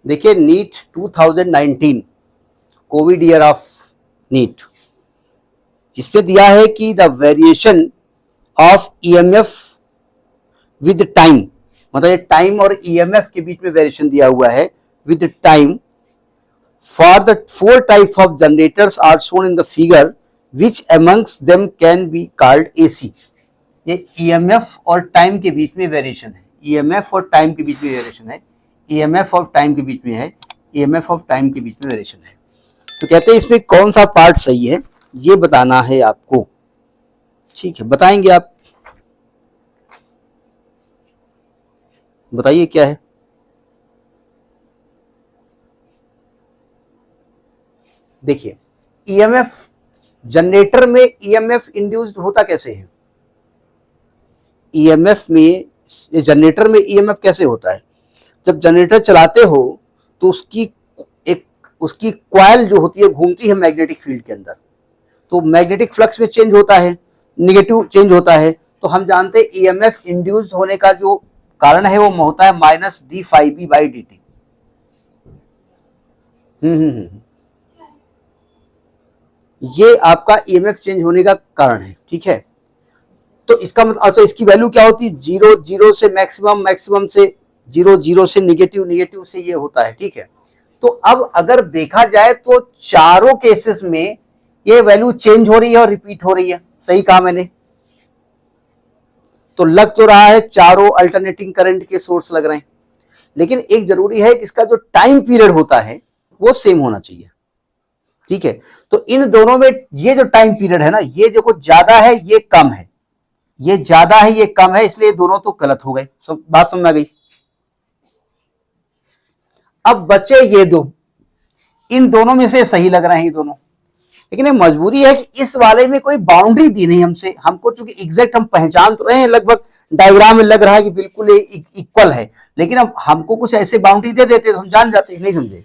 देखिए NEET 2019 covid year of NEET, जिसपे दिया है कि the variation of EMF with time, मतलब ये टाइम और ईएमएफ के बीच में वेरिएशन दिया हुआ है with time for the 4 types of generators are shown in the figure which amongst them can be called AC. ये ईएमएफ और टाइम के बीच में वेरिएशन है, ईएमएफ और टाइम के बीच में वेरिएशन है, ईएमएफ और टाइम के बीच में है, ईएमएफ और टाइम के बीच में वेरिएशन है। तो कहते हैं इसमें कौन सा पार्ट सही है ये बताना है आपको। ठीक है, बताएंगे आप, बताइए क्या है। देखिए ईएमएफ जनरेटर में ईएमएफ इंड्यूस्ड होता कैसे है, ईएमएफ में जनरेटर में ईएमएफ कैसे होता है। जब जनरेटर चलाते हो तो उसकी कॉइल जो होती है घूमती है मैग्नेटिक फील्ड के अंदर, तो मैग्नेटिक फ्लक्स में चेंज होता है, नेगेटिव चेंज होता है। तो हम जानते हैं ईएमएफ इंड्यूस्ड होने का जो कारण है वो होता है minus d phi B by d t. ये आपका ईएमएफ चेंज होने का कारण है। ठीक है, तो इसका मतलब अच्छा इसकी वैल्यू क्या होती है, 0 0 से मैक्सिमम, मैक्सिमम से 0 0 से निगेटिव, निगेटिव से ये होता है। ठीक है, तो अब अगर देखा जाए तो चारों केसेस में ये वैल्यू चेंज हो रही है और रिपीट हो रही है। सही कहा मैंने, तो लग तो रहा है चारों अल्टरनेटिंग करंट के सोर्स लग रहे हैं, लेकिन एक जरूरी है कि इसका जो टाइम पीरियड होता है वो सेम होना चाहिए। ठीक है, तो इन दोनों में ये जो टाइम पीरियड है ना, ये देखो ज्यादा है ये कम है, ये ज्यादा है ये कम है, इसलिए दोनों तो गलत हो गए। सब बात समझ में आ गई। अब बचे ये दो, इन दोनों में से सही लग रहे हैं ये दोनों, लेकिन एक मजबूरी है कि इस वाले में कोई बाउंड्री दी नहीं हमसे, हमको चूंकि एग्जैक्ट हम पहचान तो रहे हैं, लगभग डायग्राम में लग रहा है कि बिल्कुल इक्वल है, लेकिन अब हमको कुछ ऐसे बाउंड्री दे देते तो हम जान जाते। नहीं समझे,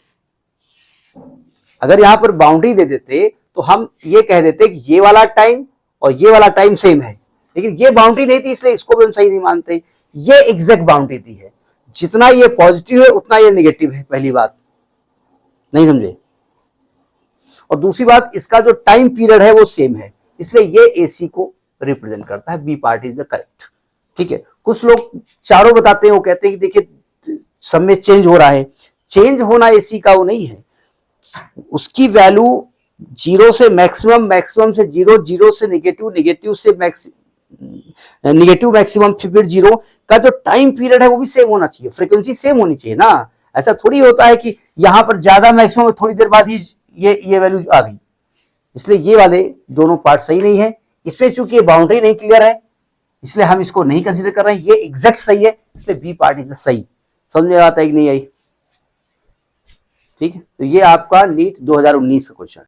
अगर यहां पर बाउंड्री दे देते तो हम ये कह देते कि ये वाला टाइम और ये वाला टाइम सेम है, लेकिन ये बाउंड्री नहीं थी इसलिए इसको भी हम सही नहीं मानते। ये एग्जैक्ट बाउंड्री दी है, जितना ये पॉजिटिव है उतना ये नेगेटिव है, पहली बात। नहीं समझे, और दूसरी बात इसका जो टाइम पीरियड है वो सेम है, इसलिए ये एसी को रिप्रेजेंट करता है। B part is the correct. ठीक है, कुछ लोग चारों बताते हैं, वो कहते हैं कि देखिए सब में चेंज हो रहा है, चेंज होना एसी का वो नहीं है, उसकी वैल्यू 0 से मैक्सिमम, मैक्सिमम से 0, 0 से निगेटिव, निगेटिव से निगेटिव मैक्सिमम, फिर 0 का जो टाइम पीरियड है वो भी सेम होना चाहिए, फ्रीक्वेंसी सेम होनी चाहिए ना। ऐसा थोड़ी होता है कि यहां पर ज्यादा मैक्सिमम थोड़ी देर बाद ही ये वैल्यू आ गई, इसलिए ये वाले दोनों पार्ट सही नहीं है। इसमें चूंकि ये बाउंड्री नहीं क्लियर है इसलिए हम इसको नहीं कंसीडर कर रहे हैं, ये एग्जैक्ट सही है, इसलिए बी पार्ट इज सही। समझ में आता है कि नहीं आई। ठीक है, तो ये आपका नीट 2019 का क्वेश्चन है।